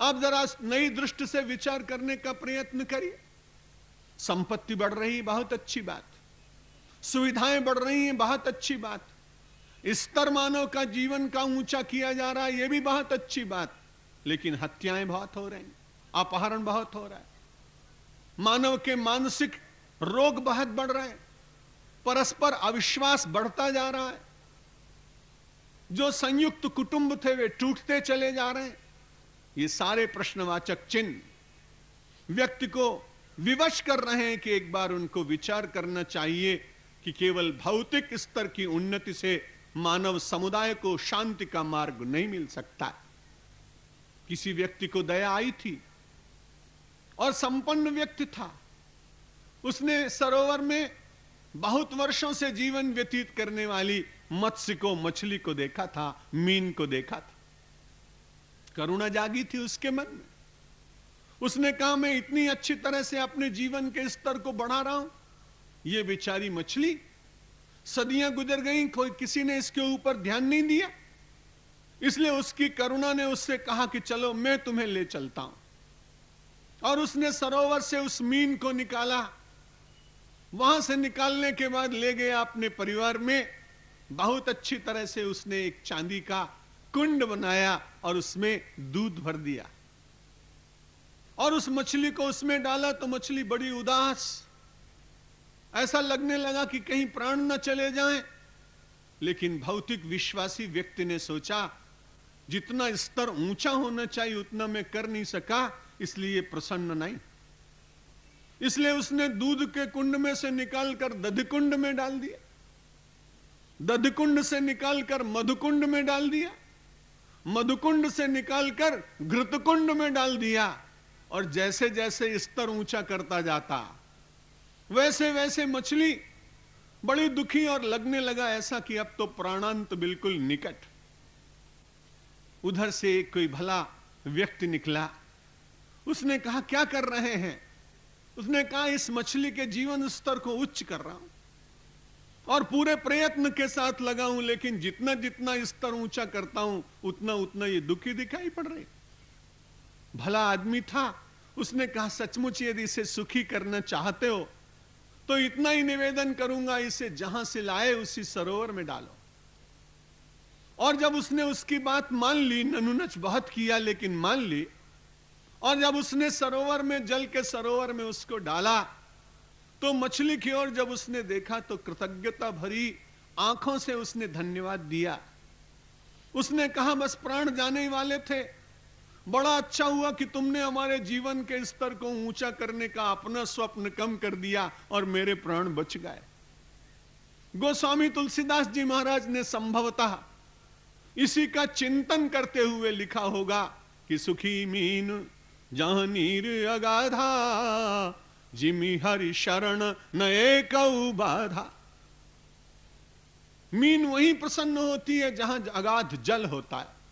आप जरा नई दृष्टि से विचार करने का प्रयत्न करिए। संपत्ति बढ़ रही, बहुत अच्छी बात। सुविधाएं बढ़ रही हैं, बहुत अच्छी बात। स्तर मानव का जीवन का ऊंचा किया जा रहा है, यह भी बहुत अच्छी बात। लेकिन हत्याएं बहुत हो रही, अपहरण बहुत हो रहा है, मानव के मानसिक रोग बहुत बढ़ रहे हैं, परस्पर अविश्वास बढ़ता जा रहा है, जो संयुक्त कुटुंब थे वे टूटते चले जा रहे हैं। ये सारे प्रश्नवाचक चिन्ह व्यक्ति को विवश कर रहे हैं कि एक बार उनको विचार करना चाहिए कि केवल भौतिक स्तर की उन्नति से मानव समुदाय को शांति का मार्ग नहीं मिल सकता। किसी व्यक्ति को दया आई थी और संपन्न व्यक्ति था, उसने सरोवर में बहुत वर्षों से जीवन व्यतीत करने वाली मत्स्य को, मछली को देखा था, मीन को देखा था। करुणा जागी थी उसके मन में। उसने कहा, मैं इतनी अच्छी तरह से अपने जीवन के स्तर को बढ़ा रहा हूं, ये बेचारी मछली, सदियां गुजर गई, कोई किसी ने इसके ऊपर ध्यान नहीं दिया। इसलिए उसकी करुणा ने उससे कहा कि चलो मैं तुम्हें ले चलता हूं। और उसने सरोवर से उस मीन को निकाला। वहां से निकालने के बाद ले गया अपने परिवार में। बहुत अच्छी तरह से उसने एक चांदी का कुंड बनाया और उसमें दूध भर दिया और उस मछली को उसमें डाला तो मछली बड़ी उदास, ऐसा लगने लगा कि कहीं प्राण न चले जाएं। लेकिन भौतिक विश्वासी व्यक्ति ने सोचा, जितना स्तर ऊंचा होना चाहिए उतना मैं कर नहीं सका, इसलिए प्रसन्न नहीं। इसलिए उसने दूध के कुंड में से निकालकर दधिकुंड में डाल दिया, दधिकुंड से निकालकर मधुकुंड में डाल दिया, मधुकुंड से निकालकर घृतकुंड में डाल दिया। और जैसे जैसे स्तर ऊंचा करता जाता वैसे वैसे मछली बड़ी दुखी और लगने लगा ऐसा कि अब तो प्राणांत बिल्कुल निकट। उधर से एक कोई भला व्यक्ति निकला। उसने कहा, क्या कर रहे हैं? उसने कहा, इस मछली के जीवन स्तर को उच्च कर रहा हूं और पूरे प्रयत्न के साथ लगा हूं, लेकिन जितना जितना स्तर ऊंचा करता हूं उतना उतना ये दुखी दिखाई पड़ रही। भला आदमी था। उसने कहा, सचमुच यदि इसे सुखी करना चाहते हो तो इतना ही निवेदन करूंगा, इसे जहां से लाए उसी सरोवर में डालो। और जब उसने उसकी बात मान ली, ननुनच बहुत किया लेकिन मान ली, और जब उसने सरोवर में, जल के सरोवर में उसको डाला तो मछली की ओर जब उसने देखा तो कृतज्ञता भरी आंखों से उसने धन्यवाद दिया। उसने कहा, बस प्राण जाने ही वाले थे, बड़ा अच्छा हुआ कि तुमने हमारे जीवन के स्तर को ऊंचा करने का अपना स्वप्न कम कर दिया और मेरे प्राण बच गए। गोस्वामी तुलसीदास जी महाराज ने संभवतः इसी का चिंतन करते हुए लिखा होगा कि सुखी मीन जहां नीर अगाधा, जिमी हरि शरण न एक बाधा। मीन वहीं प्रसन्न होती है जहां अगाध जल होता है।